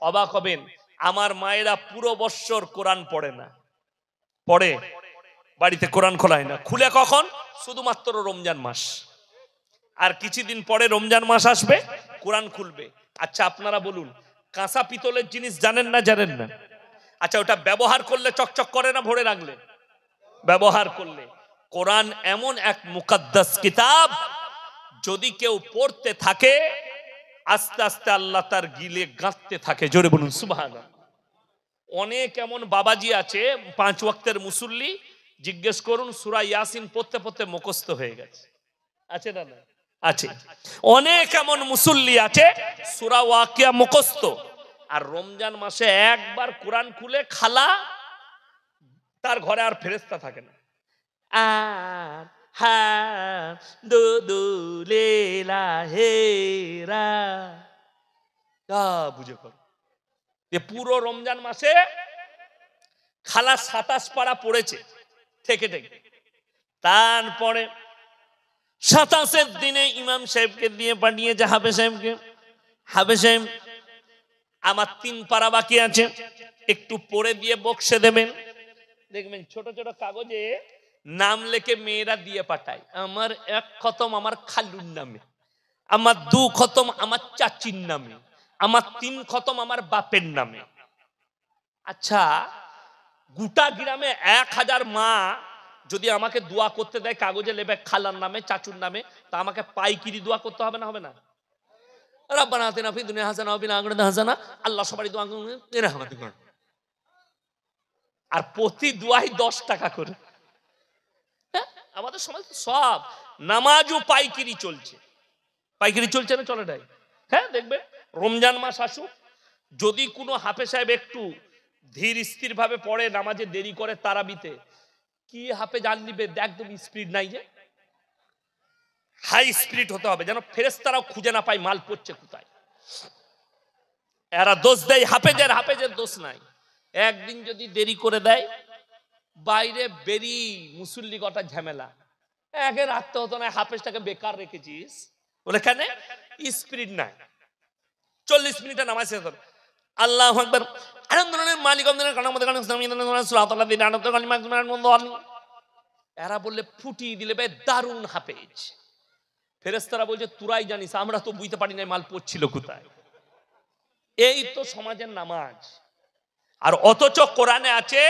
অবাক হবেন, আমার মায়েরা পুরো বৎসর কোরআন পড়ে না, পড়ে বাড়িতে কোরআন খোলায় না, খুলে কখন? শুধুমাত্র রমজান মাস। আর কিছুদিন পরে রমজান মাস আসবে, কোরআন খুলবে। আচ্ছা আপনারা বলুন, কাঁসা পিতলের জিনিস জানেন না জানেন না? আচ্ছা ওটা ব্যবহার করলে চকচক করে না ভরে রাখলে? ব্যবহার করলে। কোরআন এমন এক মুকাদ্দাস কিতাব, যদি কেউ পড়তে থাকে আস্তে আস্তে আল্লাহ তার গিলে গাঁথতে থাকে। জোরে বলুন সুবহানাল্লাহ। অনেক এমন বাবাজি আছে 5 ওয়াক্তের মুসল্লি, জিজ্ঞেস করুন সূরা ইয়াসিন পড়তে পড়তে মুখস্থ হয়ে গেছে, আছে না? না আছে। অনেক এমন মুসল্লি আছে সূরা ওয়াকিয়া মুখস্থ, আর রমজান মাসে একবার কোরআন খুলে খালা, তার ঘরে আর ফেরেশতা থাকে না। আর হা দু দু লেলা হেরা তা বুঝে কর। যে পুরো রমজান মাসে খালা 27 পারা পড়েছে থেকে থেকে। তারপরে 27 দিনে ইমাম সাহেবকে দিয়ে পাঠিয়েছে হাফেজ সাহেবকে, হাফেজ সাহেব আমার 3 পারা বাকি আছে, একটু পড়ে দিয়ে বক্সে দেবেন। দেখবেন ছোট ছোট কাগজে নাম লিখে মেয়েরা দিয়ে পাঠায়, আমার 1 খতম আমার খালুর নামে, আমার 2 খতম আমার চাচির নামে, আমার 3 খতম আমার বাপের নামে। আচ্ছা গোটা গ্রামে 1000 মা যদি আমাকে দোয়া করতে দেয় কাগজে লেবে খালার নামে চাচুর নামে, তা আমাকে পাইকিরি দোয়া করতে হবে না? হবে না? রাব্বানা আতিনা ফিদ দুনিয়া হাসানাহ ওয়া ফিল আখিরাতি হাসানাহ, আল্লাহ সবারই দোয়া করেন। আর প্রতি দোয়াই 10 টাকা করে। আমাদের সমাজ সব নামাজও পাইকিরি চলছে। পাইকিরি চলছে না চলে নাই? হ্যাঁ দেখবে রমজান মাস আসুক, যদি কোনো হাফেজ সাহেব একটু ধীর স্থির ভাবে পড়ে, নামাজে দেরি করে তারাবিতে, কি হাফেজ আনলিবে একদম স্পিড নাই, যে হাই স্পিড হতে হবে যেন ফেরেশতারাও খুঁজে না পায় মাল পড়ছে কোথায়। এরা দোষ দেয় হাফেজের, হাফেজের দোষ নাই। একদিন যদি দেরি করে দেয়, বাইরে বেরি মুসল্লি গটা ঝামেলা, একে রাখতে হতো না, হাফেজটাকে বেকার রেখেছিস বলে কেন? স্পিড নাই। 40 মিনিটে নামাজ শেষ হবে, আল্লাহু আকবার আলহামদুলিল্লাহ মালিক এরা বললে ফুটিয়ে দিলে ভাই দারুণ হাফেজ। ফেরেশতারা বলছে তুরাই জানিস, আমরা তো বুঝতে পারি না মাল পড়ছিল কোথায়। এই তো সমাজের নামাজ। আর অথচ কোরআনে আছে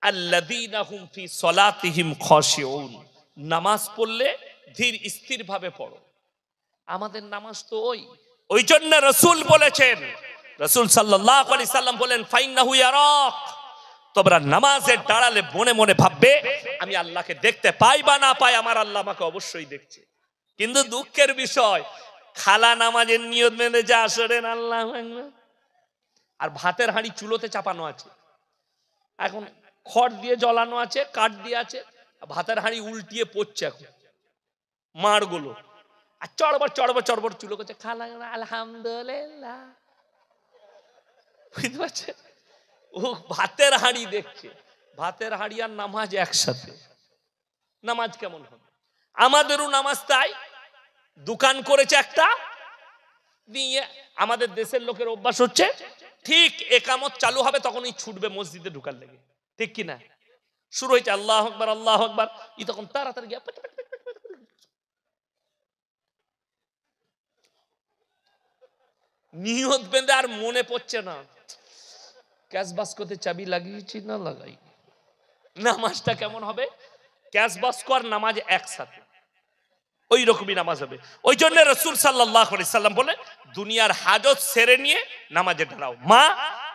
আল্লাযীনা হুম ফি সলাতিহিম খাশিউন, নামাজ পড়লে ধীর স্থির ভাবে পড়ো। আমাদের নামাজ তো ওই জন্য রাসূল বলেছেন, রাসূল সাল্লাল্লাহু আলাইহি সাল্লাম বলেন ফাইন্নাহু ইয়ারাক, তোমরা নামাজে দাঁড়ালে মনে মনে ভাববে আমি আল্লাহকে দেখতে পাই বা না পাই, আমার আল্লাহ আমাকে অবশ্যই দেখছে। কিন্তু দুঃখের বিষয় খালা নামাজের নিয়ত মেনে যা আসরেন আল্লাহু আকবার, আর ভাতের হাঁড়ি চুলোতে চাপানো আছে, এখন খড় দিয়ে জ্বলানো আছে, কাঠ দিয়ে আছে, ভাতের হাঁড়ি উল্টিয়ে পড়ছে এখন মাড়গুলো, আর চড়বড় চড়বড় চড়বড় চুলো করছে খালা আলহামদুলিল্লাহ। বুঝতে পারছে? ও ভাতের হাঁড়ি দেখছে, ভাতের হাঁড়ি আর নামাজ একসাথে, নামাজ কেমন হবে? আমাদেরও নামাজ তাই, দোকান করেছে একটা দিয়ে, আমাদের দেশের লোকের অভ্যাস হচ্ছে ঠিক একামত চালু হবে তখনই ছুটবে মসজিদে ঢুকার লেগে, ঠিক কিনা? শুরু হয়েছে আল্লাহু আকবার আল্লাহু আকবার, ই তখন তাড়াতাড়ি গিয়ে নিয়ত বেঁধে, আর মনে পড়ছে না ক্যাশ বাস্কতে চাবি লাগিয়েছি না লাগাই। নামাজটা কেমন হবে? ক্যাশ বাস্ক আর নামাজ একসাথে, ওই রকমই নামাজ হবে। ওই জন্য রাসূল সাল্লাল্লাহু আলাইহি সাল্লাম বলে দুনিয়ার হাজত সেরে নিয়ে নামাজে দাঁড়াও। মা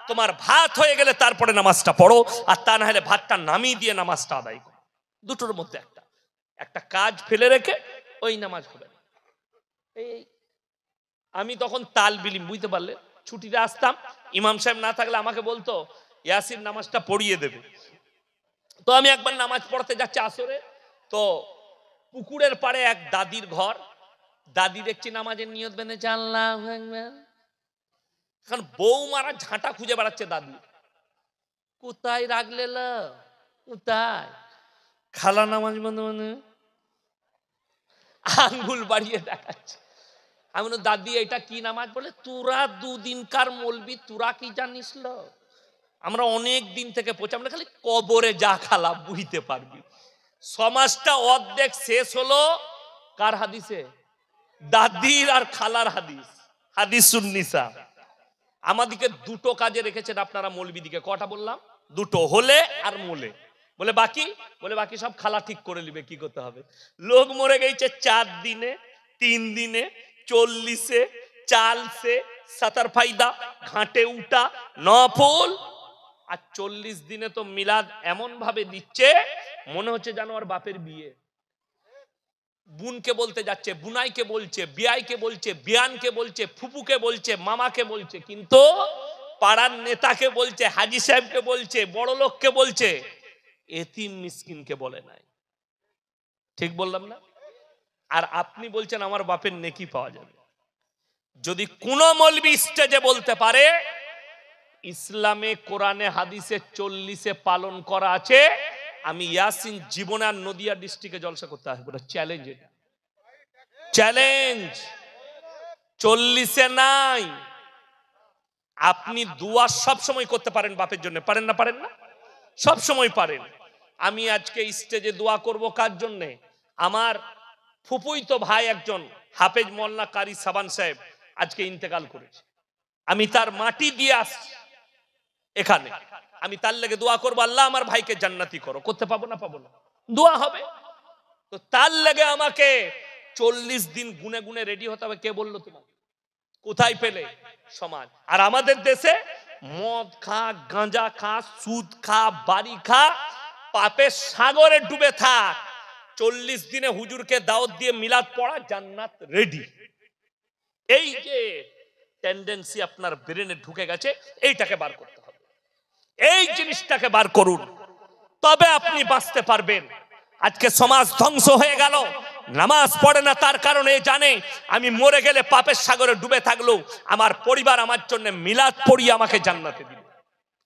তোমার ভাত হয়ে গেলে তারপরে নামাজটা পড়ো, আর তা না হলে ভাতটা নামিয়ে দিয়ে নামাজটা আদায় করো। দুটোর মধ্যে একটা কাজ ফেলে রেখে ওই নামাজ হবে। এই আমি তখন তাল বিলিম, বুঝতে পারলে, ছুটিতে আসতাম, ইমাম সাহেব না থাকলে আমাকে বলতো ইয়াসিন নামাজটা পড়িয়ে দেবে। তো আমি একবার নামাজ পড়তে যাচ্ছি আসরে, তো পুকুরের পাড়ে এক দাদির ঘর, দাদি দেখছি নামাজের নিয়ত বেঁধেছে আল্লাহু আকবার। এখন বৌমারা ঝাঁটা খুঁজে বেড়াচ্ছে, দাদু কোথায় রাখলে, কোথায় খালা নামাজ বন্ধ মানে আঙ্গুল বাড়িয়ে দেখাচ্ছে, আমি বলি দাদি এটা কি নামাজ? বলে তোরা দুদিনকার মলবি, তোরা কি জানিস? আমরা অনেক দিন থেকে পড়ছি, আমরা খালি কবরে যা খালা বুঝতে পারবি। সমাজটা অর্ধেক শেষ হলো কার হাদিসে? দাদির আর খালার হাদিস, হাদিসুন নিসা। আমাদিকে দুটো কাজে রেখেছেন আপনারা মৌলবিদিকে। কটা বললাম? দুটো, হলে আর মোলে। বলে বাকি? বলে বাকি সব খালা ঠিক করে নিবে। কি করতে হবে? লোক মরে গেছে 4 দিনে, 3 দিনে, 40-এ, চালসে, সাতার ফায়দা, ঘাটে উঠা, নফল। আর 40 দিনে তো মিলাদ এমন ভাবে দিচ্ছে মনে হচ্ছে যেন আর বাপের বিয়ে। বোনকে বলতে যাচ্ছে, বুনাইকে বলছে, বিয়াইকে বলছে, বিয়ানকে বলছে, ফুপুকে বলছে, মামাকে বলছে, কিন্তু পাড়ার নেতাকে বলছে, হাজি সাহেবকে বলছে, বড় লোককে বলছে, এতিম মিসকিনকে বলে নাই। ঠিক বললাম না? আর আপনি বলছেন আমার বাপের নেকি পাওয়া যাবে। যদি কোন মৌলবি স্টেজে বলতে পারে ইসলামে কোরআনে হাদিসে 40-এ পালন করা আছে, আমি ইয়াসিন জীবনে আর নদিয়া ডিস্ট্রিক্টে জলসা করতে আসবো না। চ্যালেঞ্জ, এটা চ্যালেঞ্জ। 40-এ নাই। আপনি দোয়া সব সময় করতে পারেন বাপের জন্য, পারেন না? পারেন না? সব সময় পারেন। আমি আজকে স্টেজে দোয়া করব কার জন্য? আমার ফুপুই তো ভাই একজন হাফেজ মোল্লা কারি সাবান সাহেব আজকে ইন্তেকাল করেছে। আমি তার মাটি দিয়ে আসছি এখানে, আমি তার লেগে দোয়া করবো, আল্লাহ আমার ভাইকে জান্নাতি করো। করতে পাবো না? পাবো না? দোয়া হবে। তো তার লেগে আমাকে 40 দিন গুনে গুনে রেডি হতে হবে। কে বললো তোমাকে? কোথায় পেলে? সমাজ। আর আমাদের দেশে মদ খা, গাঁজা খা, সুদ খা, বাড়ি খা, পাপের সাগরে ডুবে থাক। 40 দিনে হুজুরকে দাওয়াত দিয়ে মিলাদ পড়া, জান্নাত রেডি। এই যে টেন্ডেন্সি আপনার ব্রেনে ঢুকে গেছে, এইটাকে বার করতে হবে। এই জিনিসটাকে বার করুন, তবে আপনি বাঁচতে পারবেন। আজকে সমাজ ধ্বংস হয়ে গেল। নামাজ পড়ে না, তার কারণে জানে আমি মরে গেলে পাপের সাগরে ডুবে থাকলো আমার পরিবার আমার জন্য মিলাদ পড়িয়ে আমাকে জান্নাতে দিবে।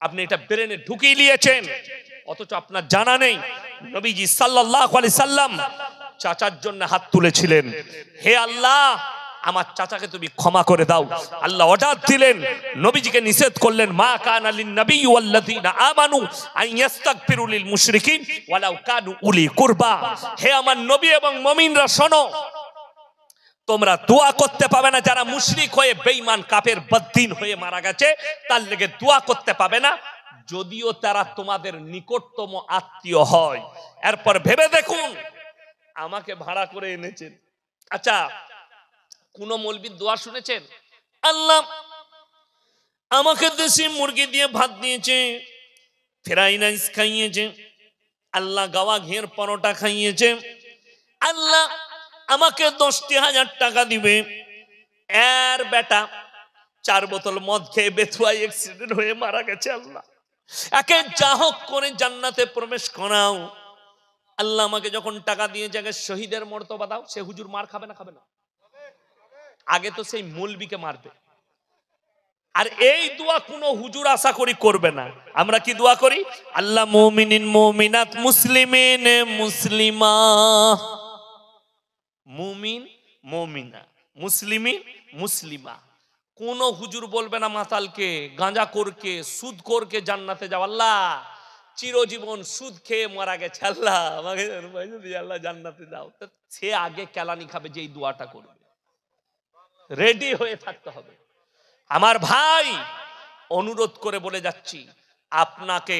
আপনি এটা ব্রেনে ঢুকিয়ে নিয়েছেন, অথচ আপনার জানা নেই নবীজি সাল্লাল্লাহু আলাইহি সাল্লাম চাচার জন্য হাত তুলেছিলেন, হে আল্লাহ আমার চাচাকে তুমি ক্ষমা করে দাও। আল্লাহ অর্ডার দিলেন, নবীজিকে নিষেধ করলেন, মা কানা লিন নবী ওয়াল্লাযিনা আমানু আন ইস্তাগফিরু লিল মুশরিকিন ওয়ালাউ কানু উলি কুরবা। হে আমার নবী এবং মুমিনরা শোনো, তোমরা দোয়া করতে পাবে না যারা মুশরিক হয়ে বেঈমান কাফের বদ্দিন হয়ে মারা গেছে, তার লেগে দোয়া করতে পাবে না যদিও তারা তোমাদের নিকটতম আত্মীয় হয়। এরপর ভেবে দেখুন, আমাকে ভাড়া করে এনেছেন। আচ্ছা, কোন মৌলবীর দোয়া শুনেছেন? আল্লাহ আমাকে দেশি মুরগি দিয়ে ভাত দিয়েছে, ফ্রাইড রাইস খাইয়েছে, আল্লাহ গাওয়া ঘের পরোটা খাইয়েছে, আল্লাহ আমাকে 10,000 টাকা দিবে। এর বেটা 4 বোতল মদ খেয়ে বেথুয়ায় অ্যাক্সিডেন্ট হয়ে মারা গেছে। আল্লাহ একে যা হোক করে জান্নাতে প্রবেশ করাও। আল্লাহ আমাকে যখন টাকা দিয়ে জায়গায় শহীদের মর্তবা দাও। সে হুজুর মার খাবে না? খাবে না? আগে তো সেই মৌলবীকে মারবে। আর এই দোয়া কোন হুজুর আশা করি করবে না। আমরা কি দোয়া করি? আল্লাহ মুমিনিন মুমিনাত মুসলিমিন মুসলিমা, মুমিন মুমিনা, মুসলিমিন মুসলিমা। কোন হুজুর বলবে না মাতালকে, গাঁজাখোরকে, সুদখোরকে জান্নাতে যাও। আল্লাহ চিরজীবন সুদ খেয়ে মারা গেছে, আল্লাহ আমাকে আল্লাহ জান্নাতে দাও। সে আগে কেলানি খাবে যে এই দোয়াটা করবে। রেডি হয়ে থাকতে হবে। আমার ভাই, অনুরোধ করে বলে যাচ্ছি, আপনাকে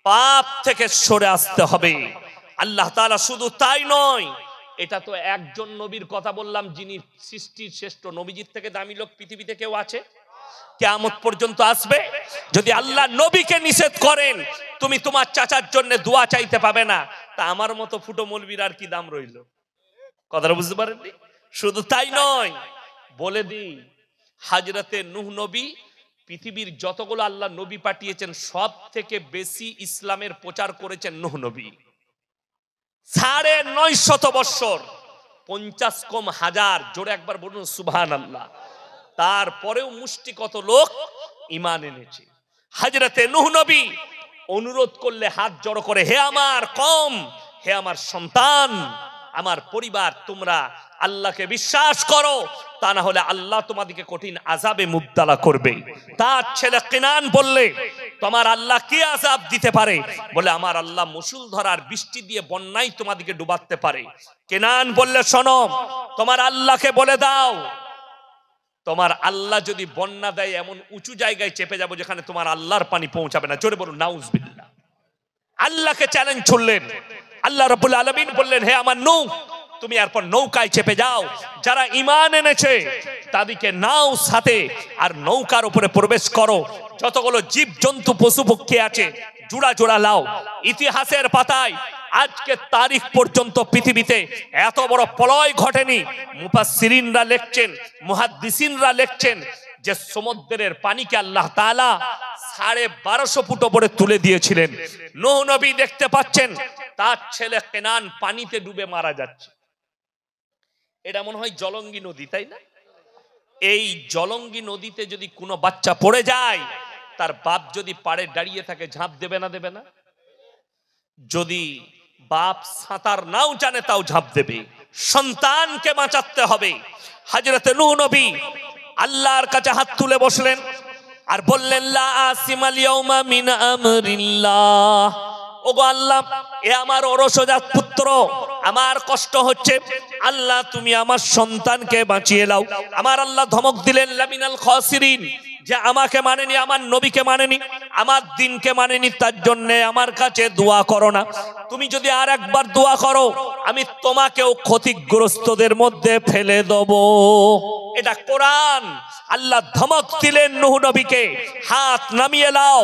পাপ থেকে সরে আসতে হবে। আল্লাহ তাআলা শুধু তাই নয়, এটা তো একজন নবীর কথা বললাম যিনি সৃষ্টির শ্রেষ্ঠ। নবীজির থেকে দামি লোক পৃথিবীতে কেউ আছে? কিয়ামত পর্যন্ত আসবে। যদি আল্লাহ নবীকে নিষেধ করেন তুমি তোমার চাচার জন্য দোয়া চাইতে পাবে না, তা আমার মতো ফুটো মৌলবীর আর কি দাম রইল? কথাটা বুঝতে পারেননি? শুধু তাই নয়, বলে দিই, হযরতে নূহ নবী পৃথিবীর যতগুলো আল্লাহ নবী পাঠিয়েছেন সব থেকে বেশি ইসলামের প্রচার করেছেন নূহ নবী। 950 বছর, 50 কম হাজার, জোরে একবার বলুন সুবহানাল্লাহ। তারপরেও মুষ্টি কত লোক ঈমান এনেছে। হযরতে নূহ নবী অনুরোধ করলে হাত জড়ো করে, হে আমার কওম, হে আমার সন্তান, আমার পরিবার, তোমরা আল্লাহকে বিশ্বাস করো, তা না হলে আল্লাহ তোমাদেরকে কঠিন আযাবে মুবতালা করবে। তার ছেলে কিনান বললে, তোমার আল্লাহ কি আযাব দিতে পারে? বলে, আমার আল্লাহ মুষলধারার বৃষ্টি দিয়ে বন্যায় তোমাদেরকে ডুবাতে পারে। কিনান বললে, শোনো, তোমার আল্লাহকে বলে দাও, তোমার আল্লাহ যদি বন্যা দেয় এমন উঁচু জায়গায় চেপে যাবো যেখানে তোমার আল্লাহর পানি পৌঁছাবে না। জোরে বলুন নাউজুবিল্লাহ। আল্লাহকে চ্যালেঞ্জ ছুড়লেন। আল্লাহ রাব্বুল আলামিন বললেন, হে আমার নূহ, তুমি এরপর নৌকায় চেপে যাও, যারা ঈমান এনেছে তাদেরকে নাও সাথে আর নৌকার উপরে প্রবেশ করো, যতগুলো জীব জন্তু পশু পক্ষী আছে জোড়া জোড়া লাও। ইতিহাসের পাতায় আজকে তারিখ পর্যন্ত পৃথিবীতে এত বড় প্রলয় ঘটেনি। মুফাসসিরিনরা লিখছেন, মুহাদ্দিসিনরা লিখছেন যে সমুদ্রের পানিকে আল্লাহ তাআলা 1250 ফুট উপরে তুলে দিয়েছিলেন। নূহ নবী দেখতে পাচ্ছেন তার ছেলে কেনান পানিতে ডুবে মারা যাচ্ছে। এটা মনে হয় জলঙ্গি নদী, তাই না? এই জলঙ্গি নদীতে যদি কোনো বাচ্চা পড়ে যায়, তার বাপ যদি পাড়ে দাঁড়িয়ে থাকে ঝাঁপ দেবে না? দেবে না? যদি বাপ সাঁতার নাও জানে তাও ঝাঁপ দেবে। সন্তানকে বাঁচাতে হবে। হযরতে নূহ নবী আল্লাহর কাছে হাত তুলে বসলেন আর বললেন, লা আসিমাল ইয়াউমা মিন আমরিল্লাহ। ওগো আল্লাহ, এ আমার অরসজাত পুত্র, আমার কষ্ট হচ্ছে, আল্লাহ তুমি আমার সন্তানকে বাঁচিয়ে নাও। আমার আল্লাহ ধমক দিলেন, লামিনাল খাসিরিন, যে আমাকে মানেনি, আমার নবীকে মানেনি, আমার দিনকে মানেনি, তার জন্য আমার কাছে দোয়া করো না। তুমি যদি আর একবার দোয়া করো, আমি তোমাকেও ক্ষতিগ্রস্তদের মধ্যে ফেলে দেব। এটা কোরআন। আল্লাহ ধমক দিলেন নূহ নবীকে, হাত নামিয়ে নাও,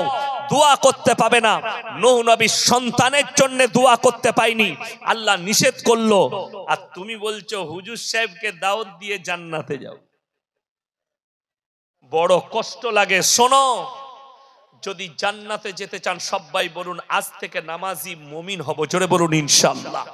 দোয়া করতে পাবে না। নূহ নবী সন্তানের জন্য দোয়া করতে পাইনি, আল্লাহ নিষেধ করলো। আর তুমি বলছো হুজুর সাহেবকে দাওয়াত দিয়ে জান্নাতে যাও। বড় কষ্ট লাগে। শোনো, যদি জান্নাতে যেতে চান সবাই বলুন আজ থেকে নামাজি মুমিন হব। জোরে বলুন ইনশাআল্লাহ।